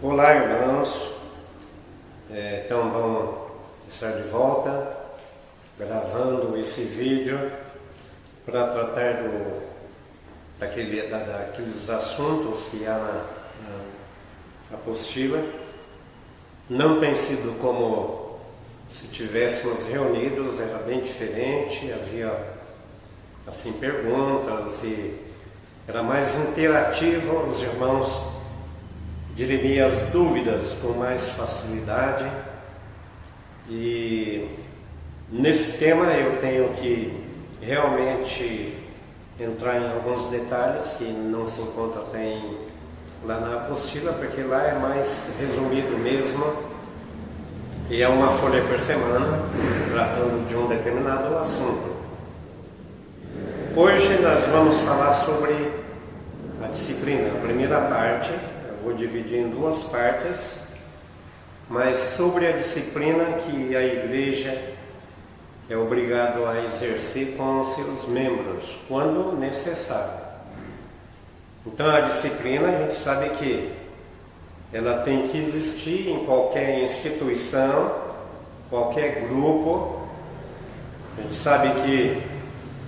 Olá, irmãos, é tão bom estar de volta gravando esse vídeo para tratar daqueles assuntos que há na apostila. Não tem sido como se tivéssemos reunidos, era bem diferente, havia assim perguntas e era mais interativo, os irmãos dirimiam as dúvidas com mais facilidade. E nesse tema eu tenho que realmente entrar em alguns detalhes que não se encontram lá na apostila, porque lá é mais resumido mesmo, e é uma folha por semana tratando de um determinado assunto. Hoje nós vamos falar sobre a disciplina, a primeira parte. Eu vou dividir em duas partes, mas sobre a disciplina que a igreja é obrigado a exercer com os seus membros, quando necessário. Então a disciplina, a gente sabe que ela tem que existir em qualquer instituição, qualquer grupo. A gente sabe que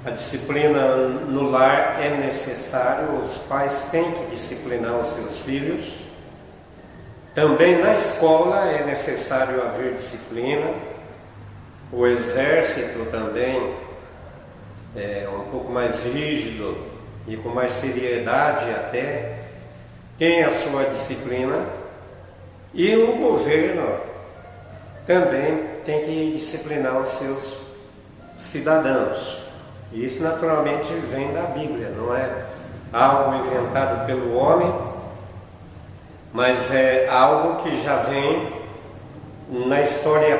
a disciplina no lar é necessário, os pais têm que disciplinar os seus filhos. Também na escola é necessário haver disciplina. O exército também é um pouco mais rígido e com mais seriedade até, tem a sua disciplina. E o governo também tem que disciplinar os seus cidadãos. E isso naturalmente vem da Bíblia, não é algo inventado pelo homem, mas é algo que já vem na história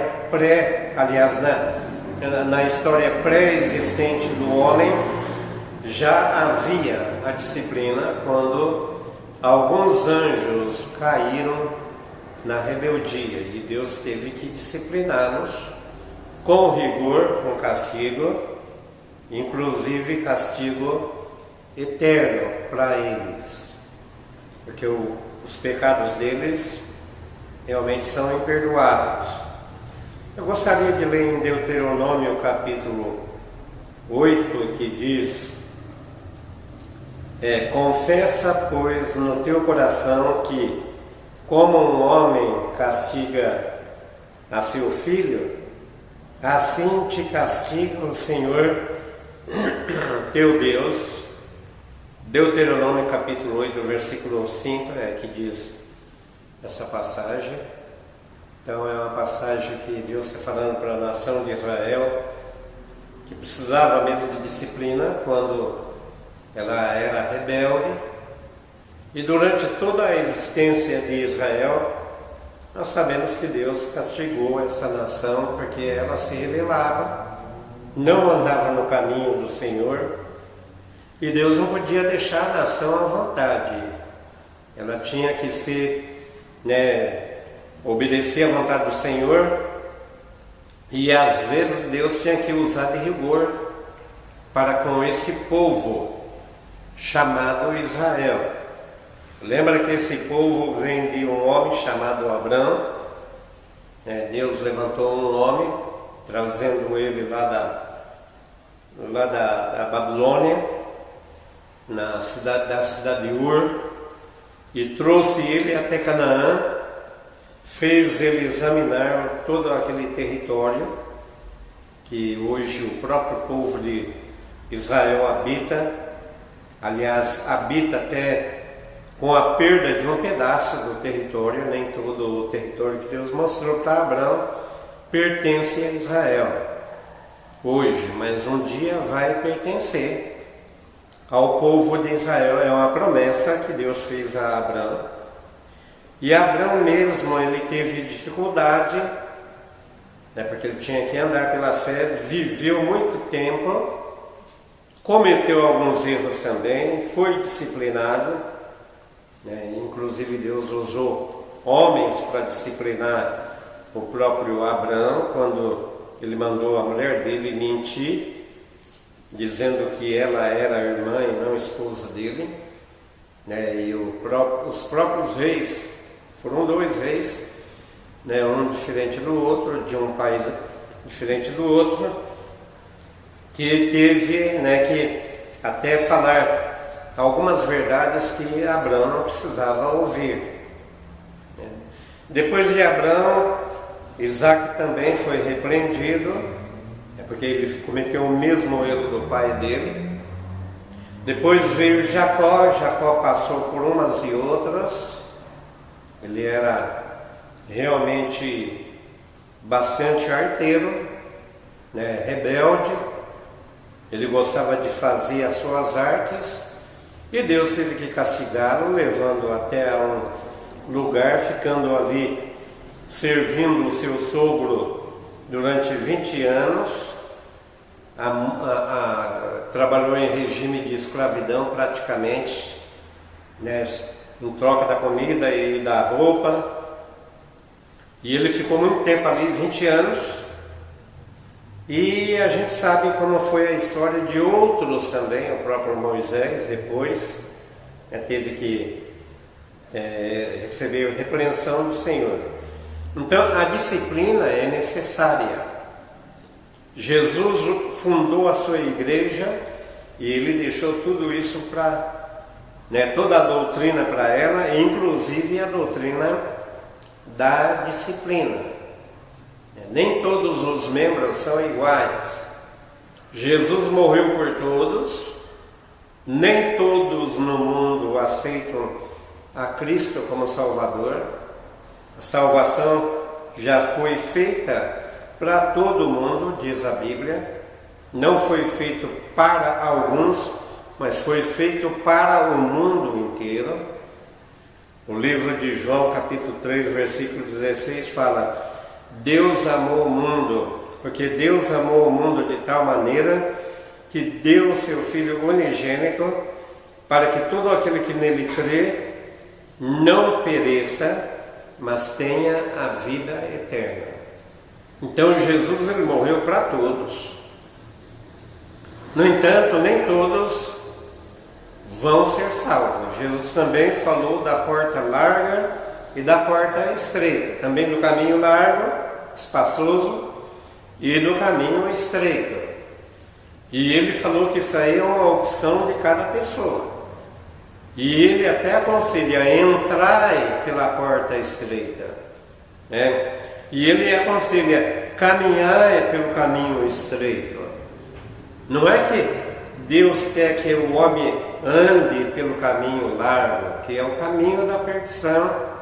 na história pré-existente do homem. Já havia a disciplina quando alguns anjos caíram na rebeldia e Deus teve que discipliná-los com rigor, com castigo, inclusive castigo eterno para eles, porque os pecados deles realmente são imperdoáveis. Eu gostaria de ler em Deuteronômio capítulo 8, que diz: confessa, pois, no teu coração que, como um homem castiga a seu filho, assim te castiga o Senhor teu Deus. Deuteronômio capítulo 8, versículo 5 que diz essa passagem. Então é uma passagem que Deus está falando para a nação de Israel, que precisava mesmo de disciplina quando ela era rebelde. E durante toda a existência de Israel, nós sabemos que Deus castigou essa nação porque ela se rebelava, não andava no caminho do Senhor, e Deus não podia deixar a nação à vontade. Ela tinha que obedecer à vontade do Senhor, e às vezes Deus tinha que usar de rigor para com esse povo chamado Israel. Lembra que esse povo vem de um homem chamado Abrão. Deus levantou um homem, trazendo ele lá da Babilônia, da cidade de Ur, e trouxe ele até Canaã, fez ele examinar todo aquele território que hoje o próprio povo de Israel habita. Aliás, habita até com a perda de um pedaço do território. Nem todo o território que Deus mostrou para Abraão pertence a Israel hoje, mas um dia vai pertencer ao povo de Israel. É uma promessa que Deus fez a Abraão. E Abraão mesmo, ele teve dificuldade, porque ele tinha que andar pela fé, viveu muito tempo, cometeu alguns erros também, foi disciplinado, inclusive Deus usou homens para disciplinar o próprio Abraão, quando ele mandou a mulher dele mentir, dizendo que ela era a irmã e não a esposa dele, E os próprios reis Foram 2 reis, né, um diferente do outro, de um país diferente do outro, que teve, né, que até falar algumas verdades que Abraão não precisava ouvir. Depois de Abraão, Isaac também foi repreendido, porque ele cometeu o mesmo erro do pai dele. Depois veio Jacó, Jacó passou por umas e outras, ele era realmente bastante arteiro, né, rebelde, ele gostava de fazer as suas artes, e Deus teve que castigá-lo, levando até um lugar, ficando ali, servindo o seu sogro durante 20 anos, trabalhou em regime de escravidão praticamente, né, em troca da comida e da roupa, e ele ficou muito tempo ali, 20 anos, e a gente sabe como foi a história de outros também. O próprio Moisés depois teve que receber repreensão do Senhor. Então a disciplina é necessária. Jesus fundou a sua igreja e ele deixou tudo isso para, né, toda a doutrina para ela, inclusive a doutrina da disciplina. Nem todos os membros são iguais. Jesus morreu por todos, nem todos no mundo aceitam a Cristo como Salvador. A salvação já foi feita para todo mundo, diz a Bíblia. Não foi feito para alguns, mas foi feito para o mundo inteiro. O livro de João, capítulo 3, versículo 16, fala: Deus amou o mundo, porque Deus amou o mundo de tal maneira que deu o seu Filho unigênito, para que todo aquele que nele crê não pereça, mas tenha a vida eterna. Então Jesus, ele morreu para todos. No entanto, nem todos vão ser salvos. Jesus também falou da porta larga e da porta estreita, também do caminho largo, espaçoso, e do caminho estreito. E ele falou que isso aí é uma opção de cada pessoa. E ele até aconselha: entrai pela porta estreita, né? E ele aconselha: caminhar pelo caminho estreito. Não é que Deus quer que o homem ande pelo caminho largo, que é o caminho da perdição.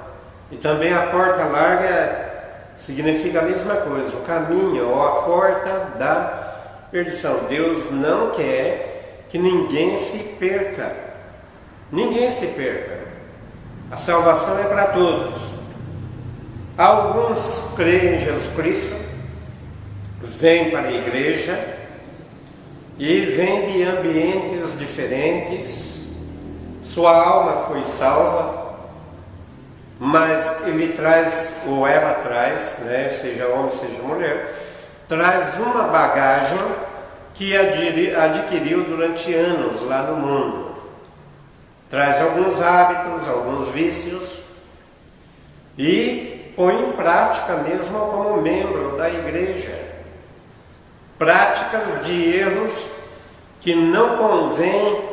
E também a porta larga significa a mesma coisa, o caminho ou a porta da perdição. Deus não quer que ninguém se perca. Ninguém se perca. A salvação é para todos. Alguns creem em Jesus Cristo, vêm para a igreja e vêm de ambientes diferentes. Sua alma foi salva, mas ele traz, ou ela traz, né, seja homem, seja mulher, traz uma bagagem que adquiriu durante anos lá no mundo. Traz alguns hábitos, alguns vícios, e põe em prática mesmo como membro da igreja. Práticas de erros que não convêm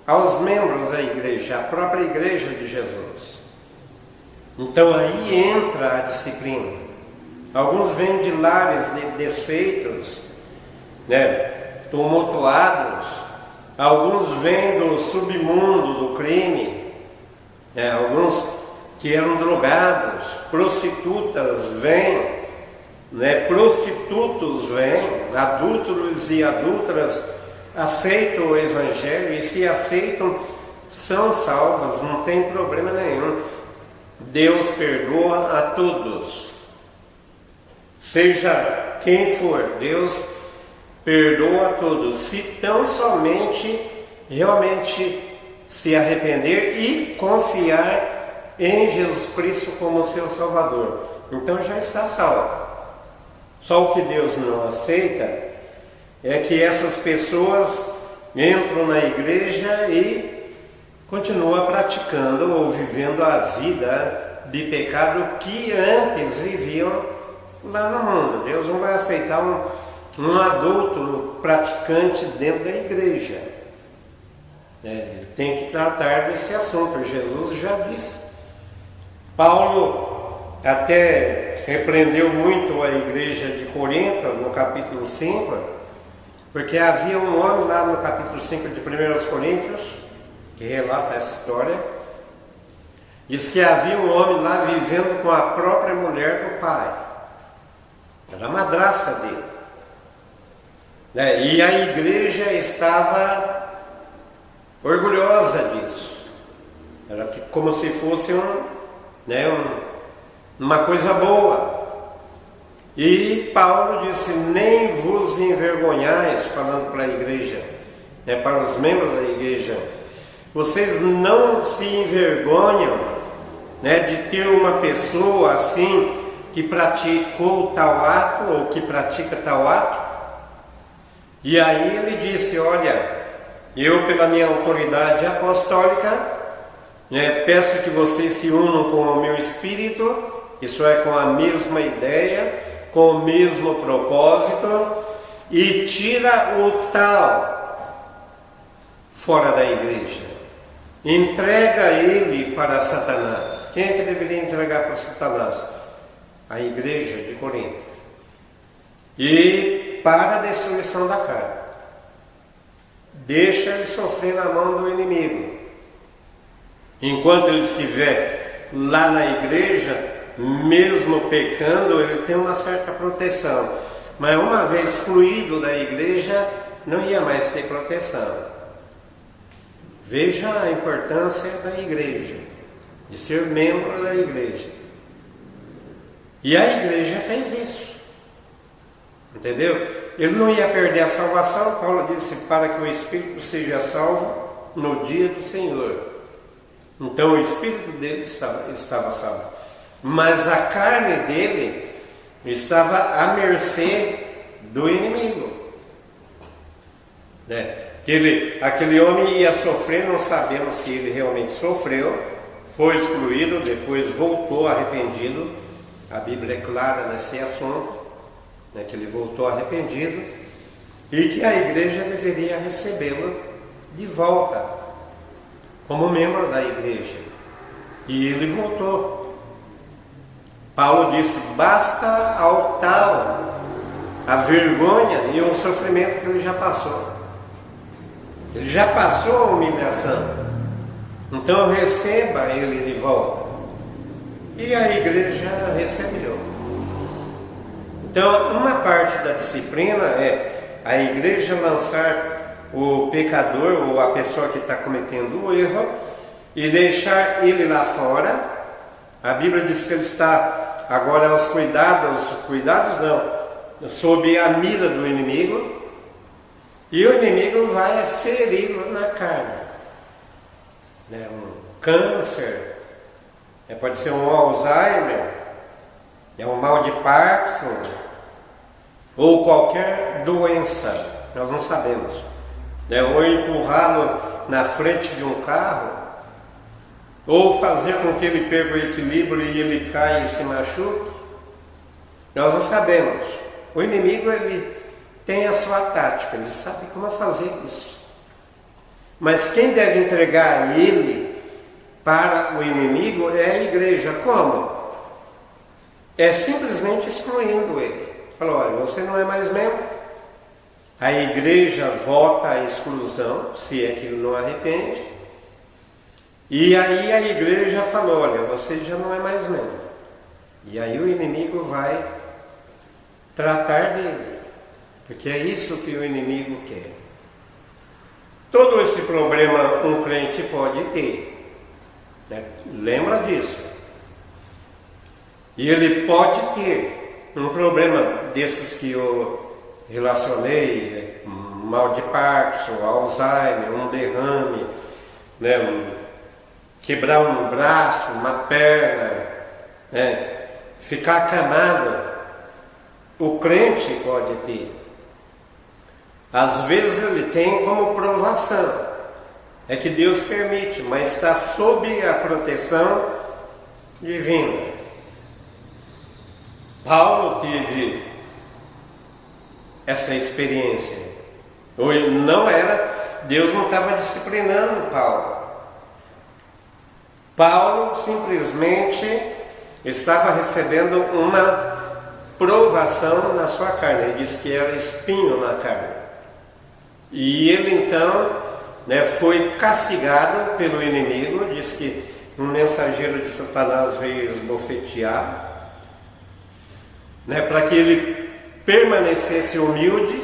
aos membros da igreja, à própria igreja de Jesus. Então aí entra a disciplina. Alguns vêm de lares desfeitos, né, tumultuados. Alguns vêm do submundo do crime, né, alguns que eram drogados. Prostitutas vêm, né, prostitutos vêm, adúlteros e adúlteras aceitam o Evangelho, e se aceitam, são salvas, não tem problema nenhum. Deus perdoa a todos, seja quem for. Deus perdoa a todos, se tão somente realmente se arrepender e confiar em Jesus Cristo como seu Salvador. Então já está salvo. Só o que Deus não aceita é que essas pessoas entram na igreja e continua praticando ou vivendo a vida de pecado que antes viviam lá no mundo. Deus não vai aceitar um adúltero praticante dentro da igreja. Ele tem que tratar desse assunto. Jesus já disse. Paulo até repreendeu muito a igreja de Corinto no capítulo 5, porque havia um homem lá no capítulo 5 de 1 Coríntios, que relata essa história, diz que havia um homem lá vivendo com a própria mulher do pai. Era a madraça dele. E a igreja estava orgulhosa disso. Era como se fosse uma coisa boa. E Paulo disse: nem vos envergonhais, falando para a igreja, para os membros da igreja, vocês não se envergonham de ter uma pessoa assim que praticou tal ato ou que pratica tal ato. E aí ele disse: olha, eu, pela minha autoridade apostólica, peço que vocês se unam com o meu espírito, isso é, com a mesma ideia, com o mesmo propósito, e tira o tal fora da igreja. Entrega ele para Satanás. Quem é que deveria entregar para Satanás? A igreja de Corinto. E para a destruição da carne. Deixa ele sofrer na mão do inimigo. Enquanto ele estiver lá na igreja, mesmo pecando, ele tem uma certa proteção. Mas uma vez excluído da igreja, não ia mais ter proteção. Veja a importância da igreja, de ser membro da igreja. E a igreja fez isso. Entendeu? Ele não ia perder a salvação. Paulo disse: para que o Espírito seja salvo no dia do Senhor. Então o Espírito dele estava salvo. Mas a carne dele estava à mercê do inimigo. Aquele homem ia sofrer, não sabemos se ele realmente sofreu, foi excluído, depois voltou arrependido. A Bíblia é clara nesse assunto, que ele voltou arrependido e que a igreja deveria recebê-lo de volta como membro da igreja. E ele voltou. Paulo disse: basta ao tal a vergonha e o sofrimento que ele já passou. Ele já passou a humilhação. Então receba ele de volta. E a igreja recebeu. Então, uma parte da disciplina é a igreja lançar o pecador ou a pessoa que está cometendo o erro e deixar ele lá fora. A Bíblia diz que ele está agora aos cuidados não, sob a mira do inimigo. E o inimigo vai feri-lo na carne. Um câncer, pode ser um Alzheimer, um mal de Parkinson, ou qualquer doença, nós não sabemos. Ou empurrá-lo na frente de um carro, ou fazer com que ele perca o equilíbrio e ele caia e se machuque. Nós não sabemos. O inimigo, ele tem a sua tática, ele sabe como fazer isso. Mas quem deve entregar ele para o inimigo é a igreja. Como? É simplesmente excluindo ele. Falou: olha, você não é mais membro. A igreja vota a exclusão, se é que ele não arrepende. E aí a igreja falou: olha, você já não é mais membro. E aí o inimigo vai tratar dele. Porque é isso que o inimigo quer. Todo esse problema um crente pode ter. Lembra disso. E ele pode ter um problema desses que eu relacionei, mal de Parkinson, Alzheimer, um derrame, quebrar um braço, uma perna, ficar acamado. O crente pode ter. Às vezes ele tem como provação. É que Deus permite, mas está sob a proteção divina. Paulo teve essa experiência. Deus não estava disciplinando Paulo. Paulo simplesmente estava recebendo uma provação na sua carne. Ele disse que era espinho na carne. E ele então, foi castigado pelo inimigo. Diz que um mensageiro de Satanás veio esbofetear, para que ele permanecesse humilde.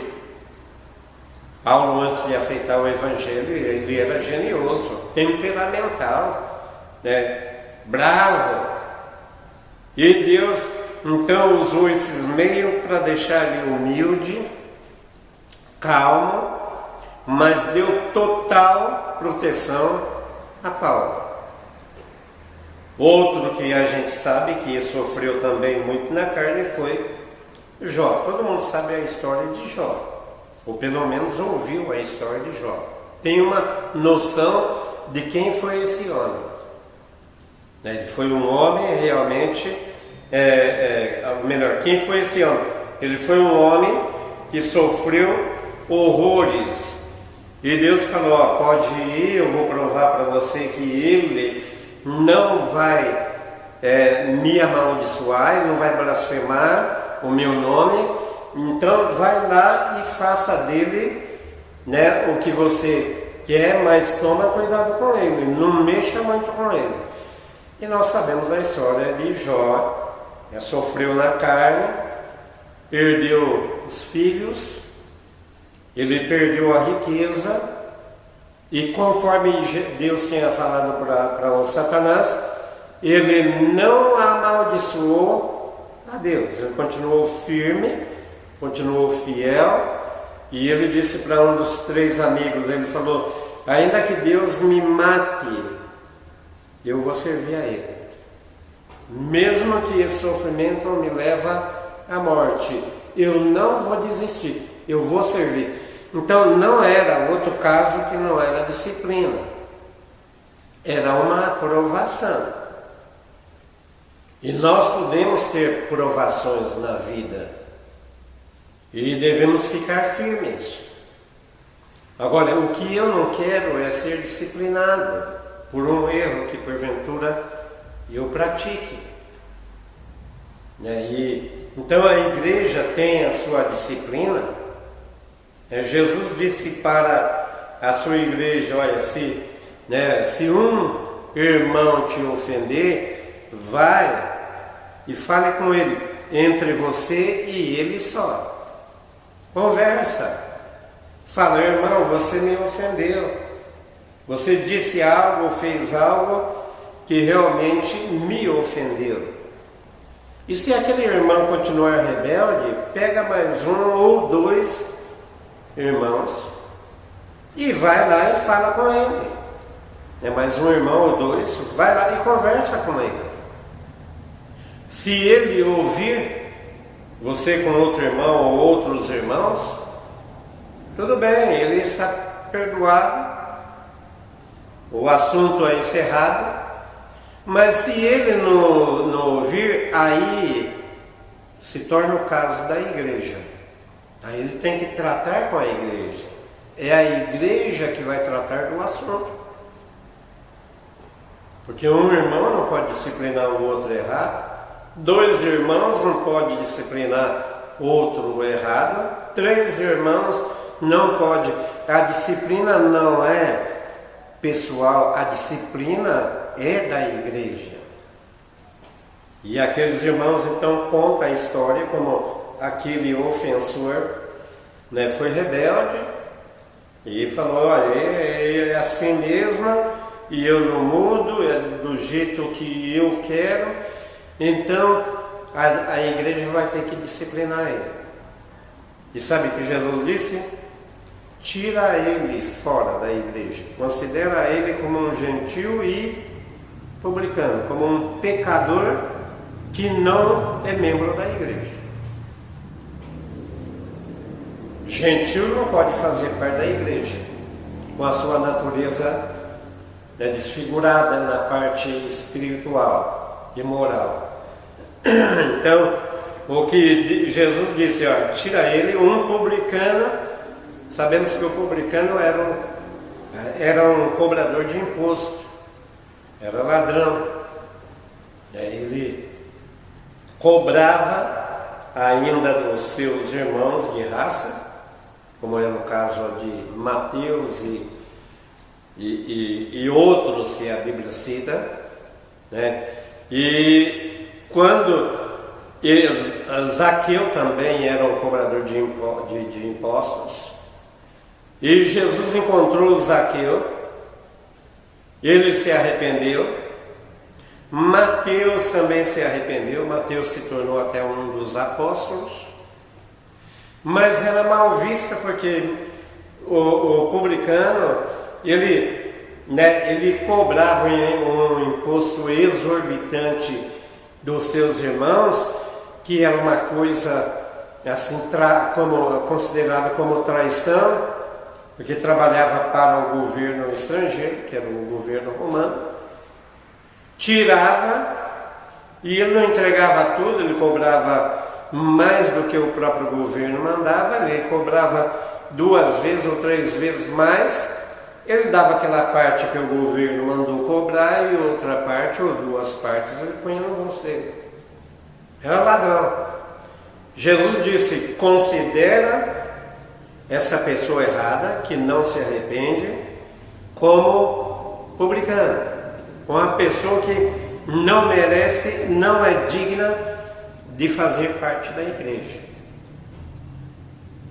Paulo, antes de aceitar o Evangelho, ele era genioso, temperamental, bravo. E Deus então usou esses meios para deixar ele humilde, calmo, mas deu total proteção a Paulo. Outro que a gente sabe que sofreu também muito na carne foi Jó. Todo mundo sabe a história de Jó, ou pelo menos ouviu a história de Jó. Tem uma noção de quem foi esse homem. Ele foi um homem realmente, quem foi esse homem? Ele foi um homem que sofreu horrores. E Deus falou: pode ir, eu vou provar para você que ele não vai me amaldiçoar, ele não vai blasfemar o meu nome. Então vai lá e faça dele o que você quer, mas toma cuidado com ele, não mexa muito com ele. E nós sabemos a história de Jó. Sofreu na carne, perdeu os filhos, ele perdeu a riqueza, e conforme Deus tinha falado para o Satanás, ele não amaldiçoou a Deus. Ele continuou firme, continuou fiel, e ele disse para um dos 3 amigos, ele falou: ainda que Deus me mate, eu vou servir a Ele. Mesmo que esse sofrimento me leve à morte, eu não vou desistir, eu vou servir. Então não era outro caso que não era disciplina, era uma provação. E nós podemos ter provações na vida e devemos ficar firmes. Agora, o que eu não quero é ser disciplinado por um erro que porventura eu pratique. Então a igreja tem a sua disciplina. Jesus disse para a sua igreja: olha, se um irmão te ofender, vai e fale com ele, entre você e ele só. Conversa. Fala: irmão, você me ofendeu. Você disse algo ou fez algo que realmente me ofendeu. E se aquele irmão continuar rebelde, pega mais 1 ou 2 irmãos e vai lá e fala com ele. Mais um irmão ou 2, vai lá e conversa com ele. Se ele ouvir você com outro irmão ou outros irmãos, tudo bem, ele está perdoado, o assunto é encerrado. Mas se ele não ouvir, aí se torna o caso da igreja. Aí ele tem que tratar com a igreja. É a igreja que vai tratar do assunto. Porque um irmão não pode disciplinar o outro errado, 2 irmãos não podem disciplinar outro errado, 3 irmãos não pode. A disciplina não é pessoal, a disciplina é da igreja. E aqueles irmãos então contam a história como aquele ofensor foi rebelde e falou: olha, é assim mesmo, e eu não mudo, é do jeito que eu quero. Então a igreja vai ter que disciplinar ele. E sabe o que Jesus disse? Tira ele fora da igreja, considera ele como um gentil e publicano, como um pecador que não é membro da igreja. Gentil não pode fazer parte da igreja com a sua natureza desfigurada na parte espiritual e moral. Então, o que Jesus disse, ó, tira ele, um publicano. Sabemos que o publicano era um cobrador de imposto, era ladrão. Ele cobrava ainda dos seus irmãos de raça, como é no caso de Mateus e outros que a Bíblia cita, né? E quando Zaqueu também era um cobrador de impostos, e Jesus encontrou Zaqueu, ele se arrependeu. Mateus também se arrependeu. Mateus se tornou até um dos apóstolos, mas era mal vista porque o publicano ele cobrava um imposto exorbitante dos seus irmãos, que era uma coisa assim considerada como traição, porque trabalhava para o governo estrangeiro, que era o governo romano. Tirava, e ele não entregava tudo, ele cobrava mais do que o próprio governo mandava, ele cobrava 2 vezes ou 3 vezes mais. Ele dava aquela parte que o governo mandou cobrar e outra parte, ou 2 partes, ele punha no bolso dele. Era ladrão. Jesus disse, considera essa pessoa errada, que não se arrepende, como publicano. Uma pessoa que não merece, não é digna de fazer parte da igreja.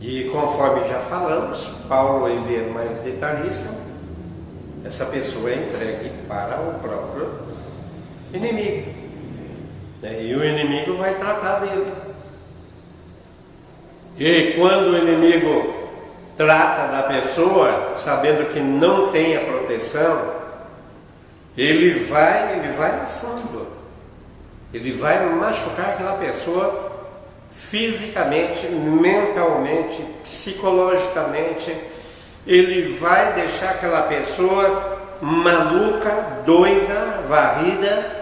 E conforme já falamos, Paulo ele é mais detalhista, essa pessoa é entregue para o próprio inimigo. E o inimigo vai tratar dele. E quando o inimigo trata da pessoa, sabendo que não tem a proteção, ele vai a fundo. Ele vai machucar aquela pessoa fisicamente, mentalmente, psicologicamente. Ele vai deixar aquela pessoa maluca, doida, varrida.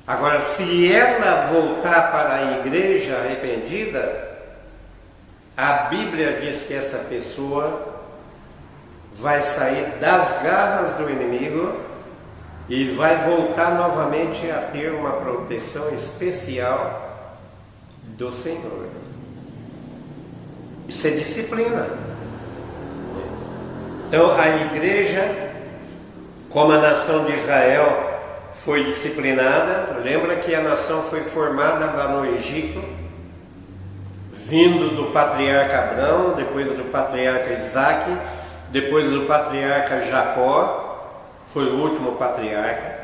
Agora, se ela voltar para a igreja arrependida, a Bíblia diz que essa pessoa vai sair das garras do inimigo e vai voltar novamente a ter uma proteção especial do Senhor. Isso é disciplina. Então a igreja, como a nação de Israel foi disciplinada, lembra que a nação foi formada lá no Egito, vindo do patriarca Abraão, depois do patriarca Isaac, depois do patriarca Jacó, foi o último patriarca.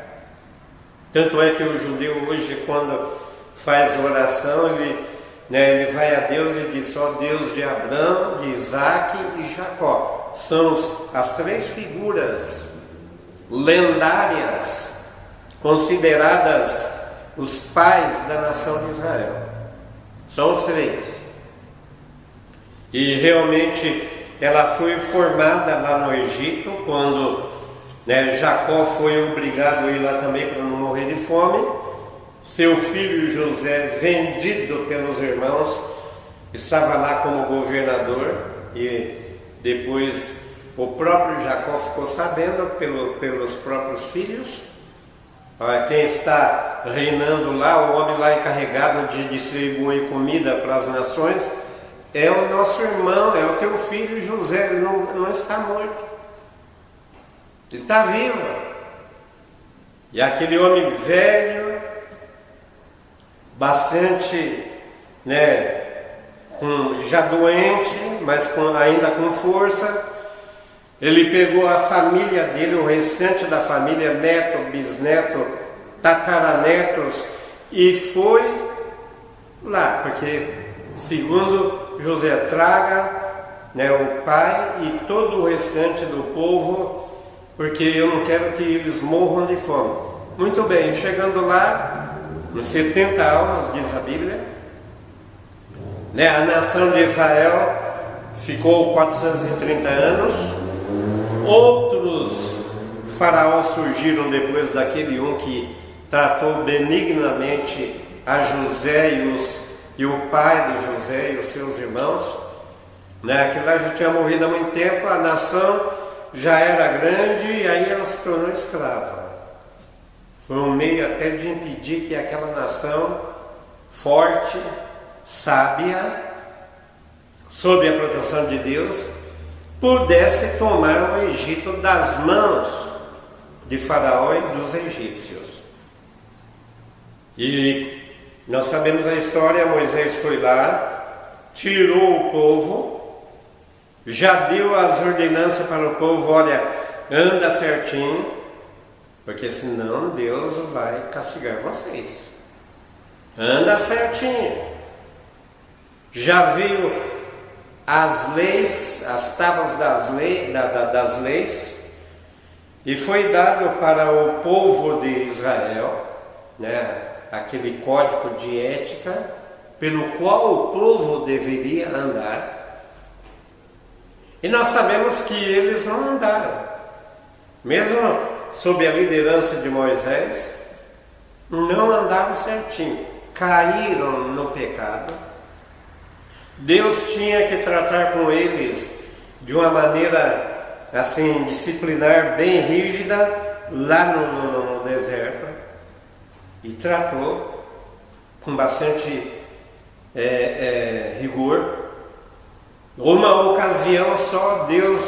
Tanto é que o judeu hoje, quando faz oração, ele vai a Deus e diz, ó Deus de Abraão, de Isaac e Jacó. São as 3 figuras lendárias, consideradas os pais da nação de Israel. São os 3. E realmente ela foi formada lá no Egito, quando Jacó foi obrigado a ir lá também para não morrer de fome. Seu filho José, vendido pelos irmãos, estava lá como governador, e depois o próprio Jacó ficou sabendo pelos próprios filhos. Quem está reinando lá, o homem lá encarregado de distribuir comida para as nações, é o nosso irmão, é o teu filho José. Ele não está morto, ele está vivo. E aquele homem velho, bastante, já doente, mas ainda com força, ele pegou a família dele, o restante da família, neto, bisneto, tataranetos, e foi lá, porque segundo José, traga o pai e todo o restante do povo, porque eu não quero que eles morram de fome. Muito bem, chegando lá, nos 70 almas, diz a Bíblia, a nação de Israel ficou 430 anos. Outros faraó surgiram depois daquele um que tratou benignamente a José e o pai de José e os seus irmãos, né? Aquele lá já tinha morrido há muito tempo, a nação já era grande e aí ela se tornou escrava. Foi um meio até de impedir que aquela nação forte, sábia, sob a proteção de Deus, pudesse tomar o Egito das mãos de Faraó e dos egípcios. E nós sabemos a história. Moisés foi lá, tirou o povo, já deu as ordenanças para o povo: olha, anda certinho, porque senão Deus vai castigar vocês. Anda certinho. Já veio as leis, as tábuas das leis, e foi dado para o povo de Israel, né, aquele código de ética pelo qual o povo deveria andar. E nós sabemos que eles não andaram, mesmo sob a liderança de Moisés, não andaram certinho, caíram no pecado. Deus tinha que tratar com eles de uma maneira assim disciplinar, bem rígida, lá no deserto, e tratou com bastante rigor. Uma ocasião só, Deus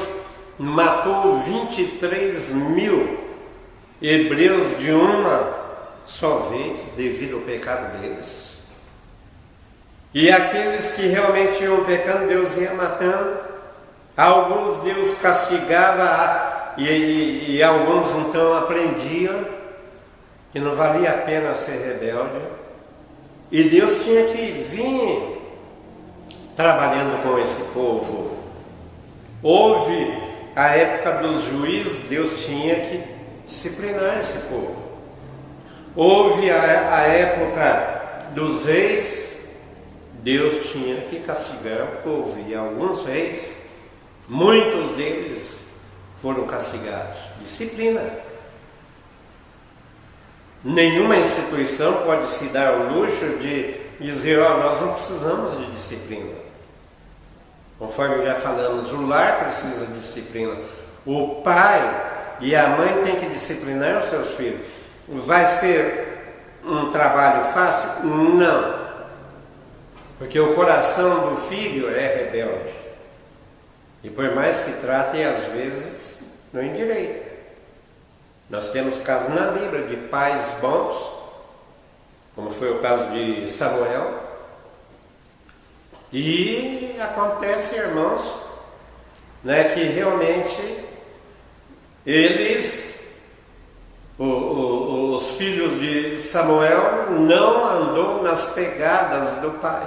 matou 23 mil hebreus de uma só vez, devido ao pecado deles. E aqueles que realmente iam pecando, Deus ia matando. Alguns Deus castigava e alguns então aprendiam que não valia a pena ser rebelde. E Deus tinha que vir trabalhando com esse povo. Houve a época dos juízes, Deus tinha que disciplinar esse povo. Houve a época dos reis, Deus tinha que castigar o povo. E alguns reis, muitos deles foram castigados. Disciplina. Nenhuma instituição pode se dar o luxo de dizer: nós não precisamos de disciplina. Conforme já falamos, o lar precisa de disciplina. O pai e a mãe têm que disciplinar os seus filhos. Vai ser um trabalho fácil? Não. Porque o coração do filho é rebelde. E por mais que tratem, às vezes, não endireita. Nós temos casos na Bíblia de pais bons, como foi o caso de Samuel. E acontece, irmãos, né, que realmente eles, os filhos de Samuel, não andou nas pegadas do pai.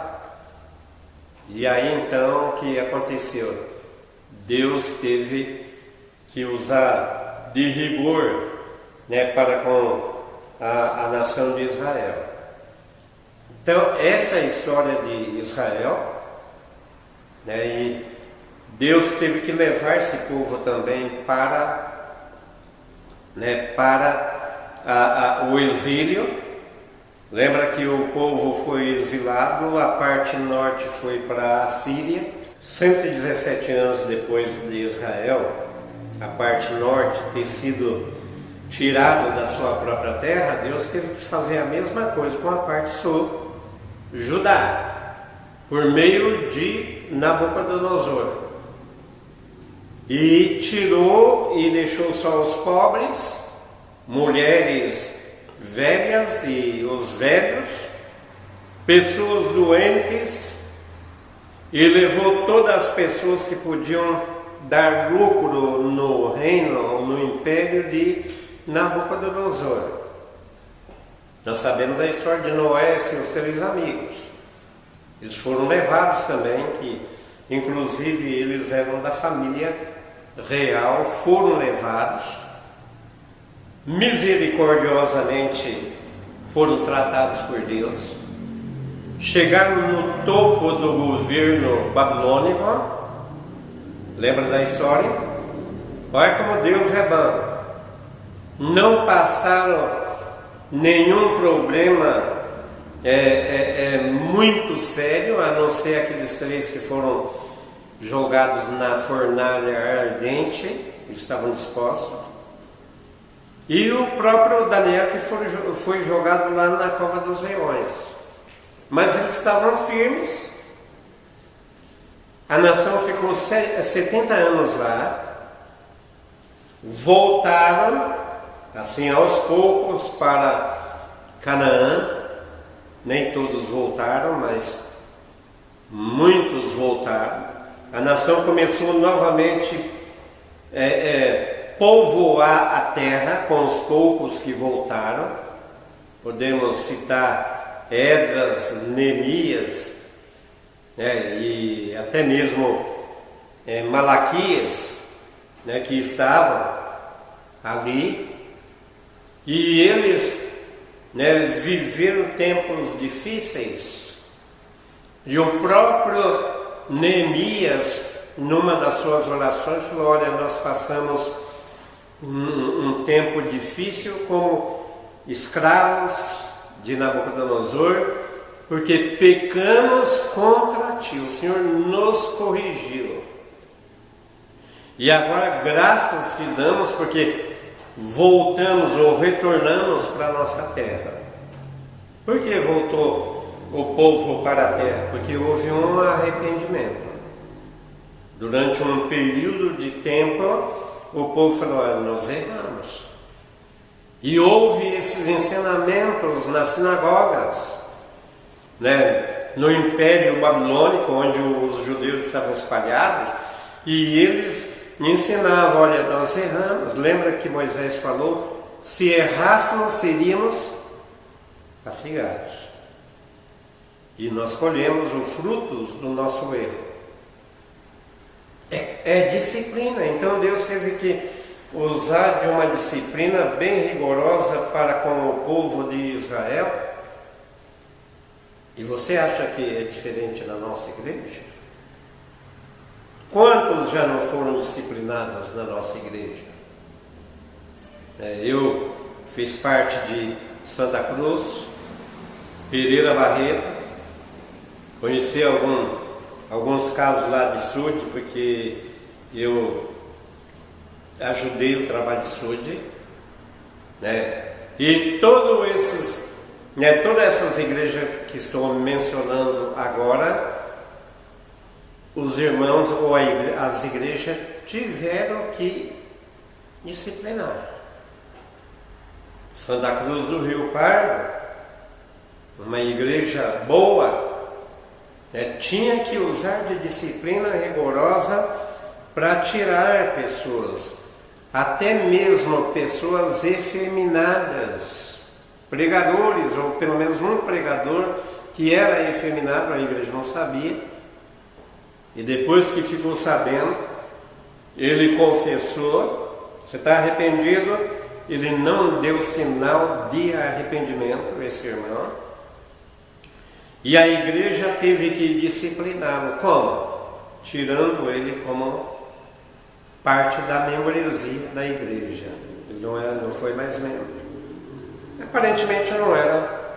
E aí então o que aconteceu? Deus teve que usar de rigor, né, para com a nação de Israel. Então essa é a história de Israel, né, e Deus teve que levar esse povo também para o exílio. Lembra que o povo foi exilado, a parte norte foi para a Síria. 117 anos depois de Israel, a parte norte ter sido tirado da sua própria terra, Deus teve que fazer a mesma coisa com a parte sul, Judá, por meio de Nabucodonosor. E tirou e deixou só os pobres, mulheres velhas e os velhos, pessoas doentes, e levou todas as pessoas que podiam dar lucro no reino, no império de Nabucodonosor. Nós sabemos a história de Noé e seus 3 amigos. Eles foram levados também, que inclusive eles eram da família real, foram levados, misericordiosamente foram tratados por Deus, chegaram no topo do governo babilônico. Lembra da história? Olha como Deus é bom. não passaram nenhum problema muito sério, a não ser aqueles 3 que foram jogados na fornalha ardente, eles estavam dispostos, e o próprio Daniel que foi jogado lá na cova dos leões. Mas eles estavam firmes. A nação ficou 70 anos lá, voltaram assim aos poucos para Canaã. Nem todos voltaram, mas muitos voltaram. A nação começou novamente povoar a terra com os poucos que voltaram. Podemos citar Esdras, Neemias, e até mesmo Malaquias, que estavam ali, e eles viveram tempos difíceis, e o próprio Neemias, numa das suas orações, falou: olha, nós passamos um tempo difícil como escravos de Nabucodonosor, porque pecamos contra ti, o Senhor nos corrigiu. E agora graças te damos porque voltamos ou retornamos para a nossa terra. Por que voltou o povo para a terra? Porque houve um arrependimento. Durante um período de tempo, o povo falou: olha, nós erramos. E houve esses ensinamentos nas sinagogas, no Império Babilônico, onde os judeus estavam espalhados, e eles ensinavam: olha, nós erramos. Lembra que Moisés falou: se errássemos, seríamos castigados. E nós colhemos os frutos do nosso erro. É disciplina. Então Deus teve que usar de uma disciplina bem rigorosa para com o povo de Israel. E você acha que é diferente na nossa igreja? Quantos já não foram disciplinados na nossa igreja? Eu fiz parte de Santa Cruz, Pereira Barreto, conheci alguns casos lá de SUD, porque eu ajudei o trabalho de SUD, e todas essas igrejas que estou mencionando agora, os irmãos ou as igrejas tiveram que disciplinar. Santa Cruz do Rio Pardo, uma igreja boa, tinha que usar de disciplina rigorosa para tirar pessoas, até mesmo pessoas efeminadas, pregadores, ou pelo menos um pregador que era efeminado, a igreja não sabia. E depois que ficou sabendo, ele confessou: você está arrependido? Ele não deu sinal de arrependimento, esse irmão. E a igreja teve que discipliná-lo. Como? Tirando ele como parte da membresia da igreja. Ele não foi mais membro. Aparentemente não era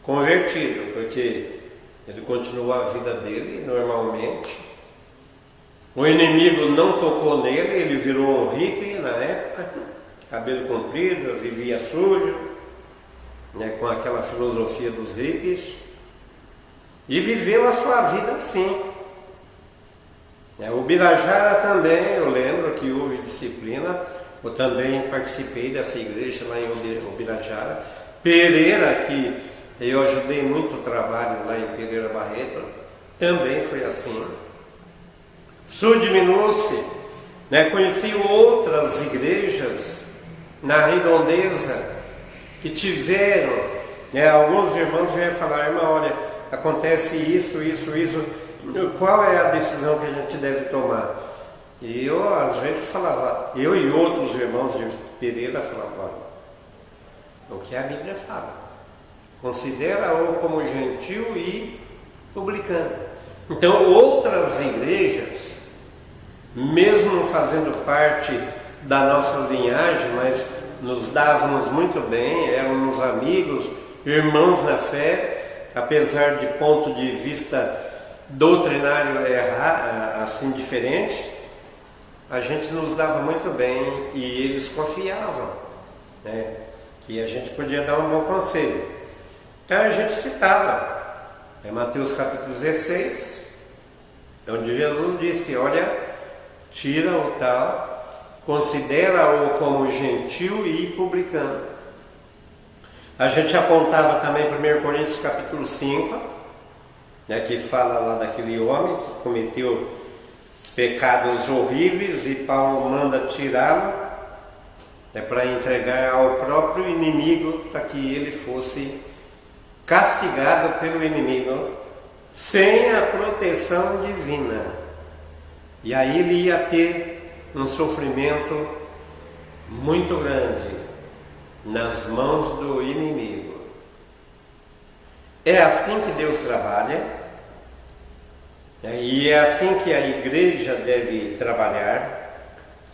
convertido, porque ele continuou a vida dele normalmente. O inimigo não tocou nele, ele virou um hippie na época, cabelo comprido, vivia sujo, com aquela filosofia dos hippies, e viveu a sua vida assim. O Birajara também, eu lembro que houve disciplina, eu também participei dessa igreja lá em Ubirajara. Pereira, que eu ajudei muito o trabalho lá em Pereira Barreto, também foi assim. Sudiminou-se, conheci outras igrejas na redondeza que tiveram, alguns irmãos vieram falar: irmão, olha, acontece isso, qual é a decisão que a gente deve tomar? E eu às vezes falava, eu e outros irmãos de Pereira falavam: o que a Bíblia fala, considera-o como gentil e publicano. Então outras igrejas, mesmo fazendo parte da nossa linhagem, mas nos dávamos muito bem, éramos amigos, irmãos na fé, apesar de ponto de vista doutrinário assim diferente, a gente nos dava muito bem e eles confiavam, né, que a gente podia dar um bom conselho. Então a gente citava, Mateus capítulo 16, onde Jesus disse: olha, tira o tal, considera-o como gentil e publicano. A gente apontava também 1 Coríntios capítulo 5, né, que fala lá daquele homem que cometeu pecados horríveis e Paulo manda tirá-lo, né, para entregar ao próprio inimigo, para que ele fosse castigado pelo inimigo sem a proteção divina. E aí ele ia ter um sofrimento muito grande nas mãos do inimigo. É assim que Deus trabalha, e é assim que a igreja deve trabalhar.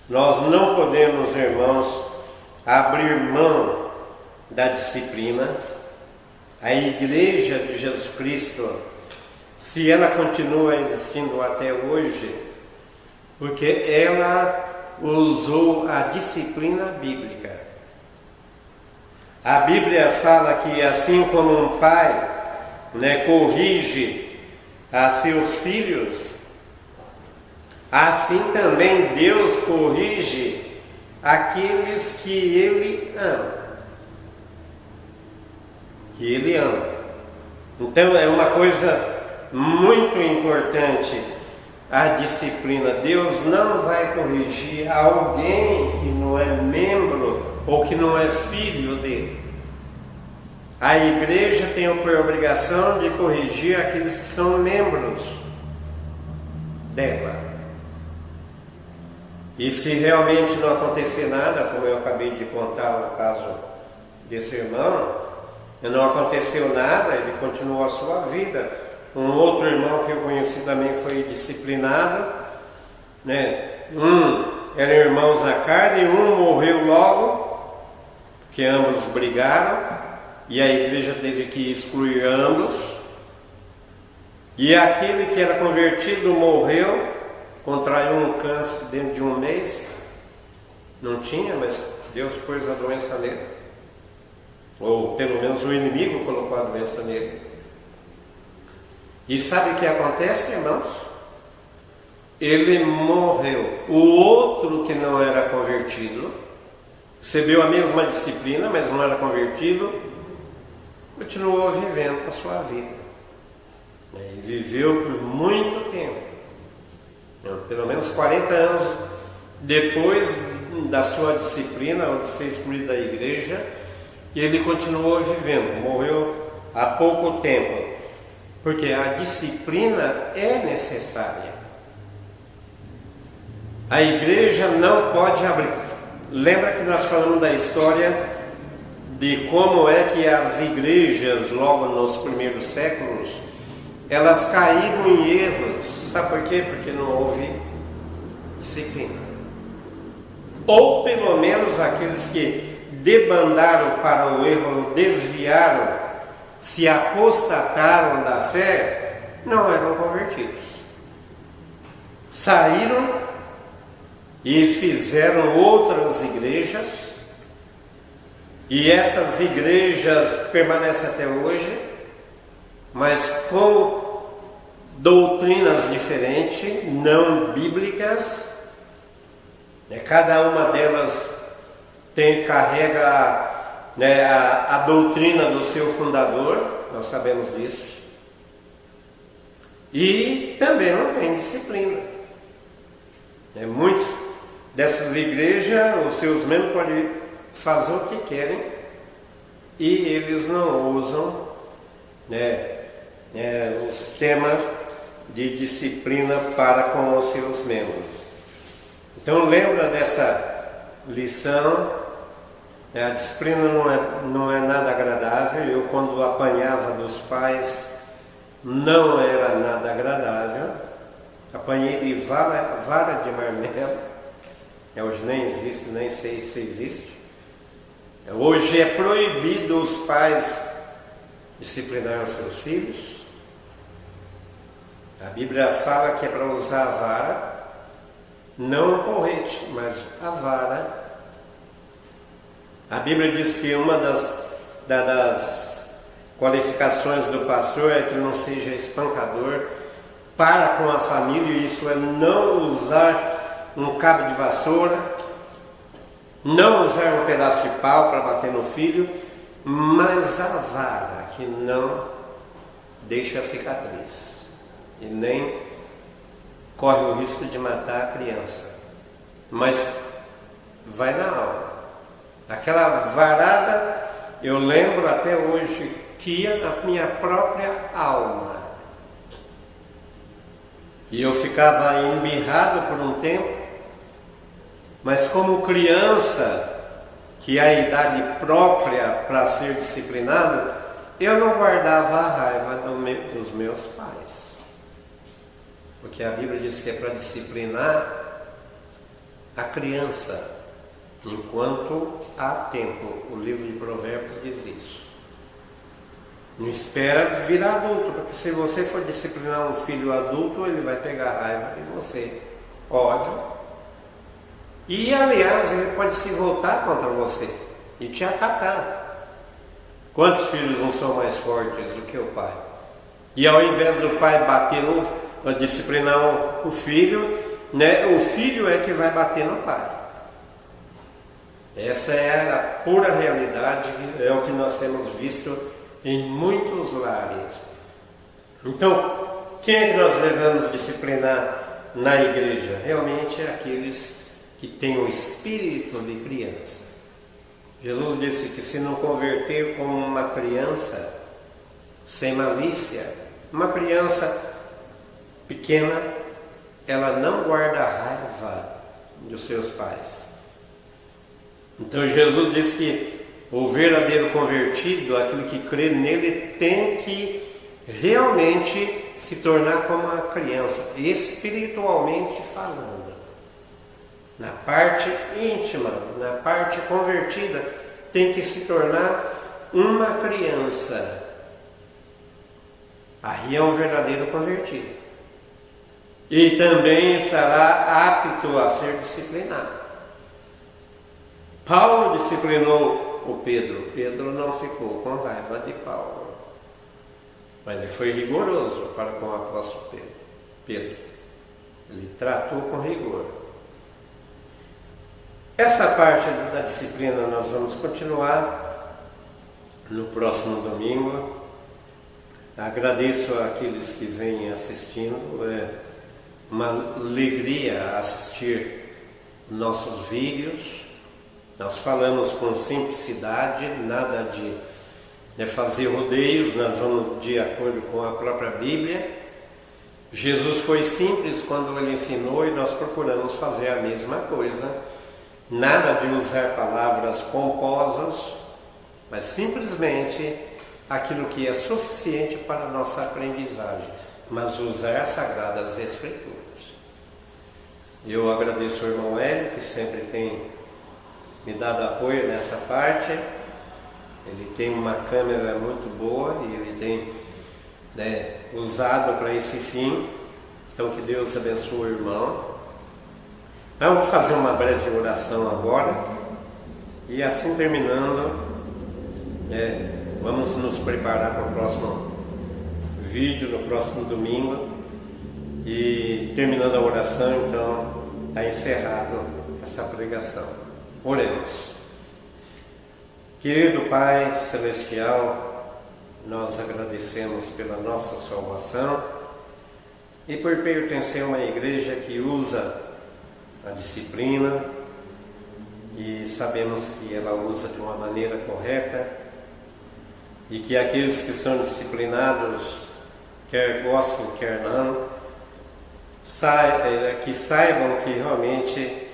Nós não podemos, irmãos, abrir mão da disciplina. A igreja de Jesus Cristo, se ela continua existindo até hoje, porque ela usou a disciplina bíblica. A Bíblia fala que assim como um pai, né, corrige a seus filhos, assim também Deus corrige aqueles que Ele ama. Que Ele ama. Então é uma coisa muito importante a disciplina. Deus não vai corrigir alguém que não é membro ou que não é filho dele. A igreja tem por obrigação de corrigir aqueles que são membros dela. E se realmente não acontecer nada, como eu acabei de contar o caso desse irmão, não aconteceu nada, ele continuou a sua vida. Um outro irmão que eu conheci também foi disciplinado, né? Eram irmãos na carne, um morreu logo, porque ambos brigaram, e a igreja teve que excluir ambos. E aquele que era convertido morreu, contraiu um câncer dentro de um mês. Não tinha, mas Deus pôs a doença nele. Ou pelo menos o inimigo colocou a doença nele. E sabe o que acontece, irmãos? Ele morreu. O outro que não era convertido, recebeu a mesma disciplina, mas não era convertido, continuou vivendo a sua vida. E viveu por muito tempo. Pelo menos 40 anos depois da sua disciplina, ou de ser excluído da igreja, e ele continuou vivendo, morreu há pouco tempo, porque a disciplina é necessária. A igreja não pode abrir. Lembra que nós falamos da história de como é que as igrejas, logo nos primeiros séculos, elas caíram em erros. Sabe por quê? Porque não houve disciplina. Ou pelo menos aqueles que debandaram para o erro, desviaram, se apostataram da fé, não eram convertidos. Saíram e fizeram outras igrejas, e essas igrejas permanecem até hoje, mas com doutrinas diferentes, não bíblicas. Cada uma delas carrega, né, a doutrina do seu fundador, nós sabemos disso, e também não tem disciplina. Muitas dessas igrejas, os seus membros podem fazer o que querem e eles não usam, o sistema de disciplina para com os seus membros. Então lembra dessa lição. A disciplina não é nada agradável. Eu, quando apanhava dos pais, não era nada agradável. Apanhei de vara de marmelo. Hoje nem existe, nem sei se existe. Hoje é proibido os pais disciplinar os seus filhos. A Bíblia fala que é para usar a vara, não o porrete, mas a vara. A Bíblia diz que uma das qualificações do pastor é que ele não seja espancador para com a família, isso é não usar um cabo de vassoura, não usar um pedaço de pau para bater no filho, mas a vara que não deixa a cicatriz e nem corre o risco de matar a criança, mas vai na alma. Aquela varada, eu lembro até hoje que ia na minha própria alma. E eu ficava embirrado por um tempo, mas como criança, que é a idade própria para ser disciplinado, eu não guardava a raiva dos meus pais. Porque a Bíblia diz que é para disciplinar a criança enquanto há tempo. O livro de Provérbios diz isso. Não espera virar adulto, porque se você for disciplinar um filho adulto, ele vai pegar raiva de você, ódio. E aliás, ele pode se voltar contra você e te atacar. Quantos filhos não são mais fortes do que o pai? E ao invés do pai bater disciplinar o filho, né, o filho é que vai bater no pai. Essa é a pura realidade, é o que nós temos visto em muitos lares. Então, quem é que nós devemos disciplinar na igreja? Realmente é aqueles que têm o espírito de criança. Jesus disse que se não converter como uma criança, sem malícia, uma criança pequena, ela não guarda a raiva dos seus pais. Então Jesus diz que o verdadeiro convertido, aquele que crê nele, tem que realmente se tornar como uma criança, espiritualmente falando. Na parte íntima, na parte convertida, tem que se tornar uma criança. Aí é um verdadeiro convertido. E também estará apto a ser disciplinado. Paulo disciplinou o Pedro. Pedro não ficou com raiva de Paulo, mas ele foi rigoroso para com o apóstolo Pedro. Ele tratou com rigor. Essa parte da disciplina nós vamos continuar no próximo domingo. Agradeço àqueles que vêm assistindo. É uma alegria assistir nossos vídeos. Nós falamos com simplicidade, nada de fazer rodeios, nós vamos de acordo com a própria Bíblia. Jesus foi simples quando ele ensinou e nós procuramos fazer a mesma coisa. Nada de usar palavras pomposas, mas simplesmente aquilo que é suficiente para a nossa aprendizagem, mas usar as Sagradas Escrituras. Eu agradeço ao irmão Hélio, que sempre tem me dado apoio nessa parte. Ele tem uma câmera muito boa e ele tem usado para esse fim. Então que Deus abençoe o irmão. Eu vou fazer uma breve oração agora e assim terminando, vamos nos preparar para o próximo vídeo, no próximo domingo. E terminando a oração, então está encerrado essa pregação. Oremos. Querido Pai Celestial, nós agradecemos pela nossa salvação e por pertencer a uma igreja que usa a disciplina e sabemos que ela usa de uma maneira correta e que aqueles que são disciplinados, quer gostem, quer não, que saibam que realmente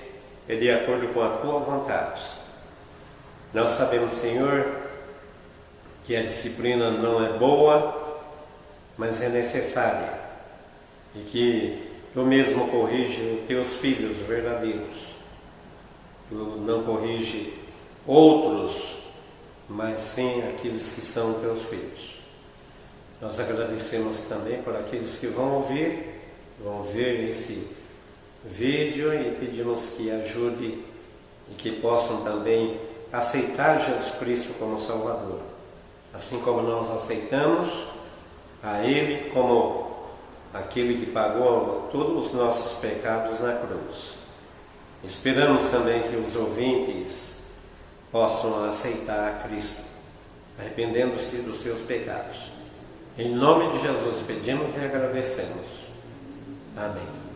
é de acordo com a Tua vontade. Nós sabemos, Senhor, que a disciplina não é boa, mas é necessária e que Tu mesmo corrige os Teus filhos verdadeiros. Tu não corrige outros mas sim aqueles que são teus filhos. Nós agradecemos também por aqueles que vão ver esse vídeo e pedimos que ajude e que possam também aceitar Jesus Cristo como Salvador, assim como nós aceitamos a Ele como aquele que pagou todos os nossos pecados na cruz. Esperamos também que os ouvintes possam aceitar a Cristo, arrependendo-se dos seus pecados. Em nome de Jesus pedimos e agradecemos. Amém.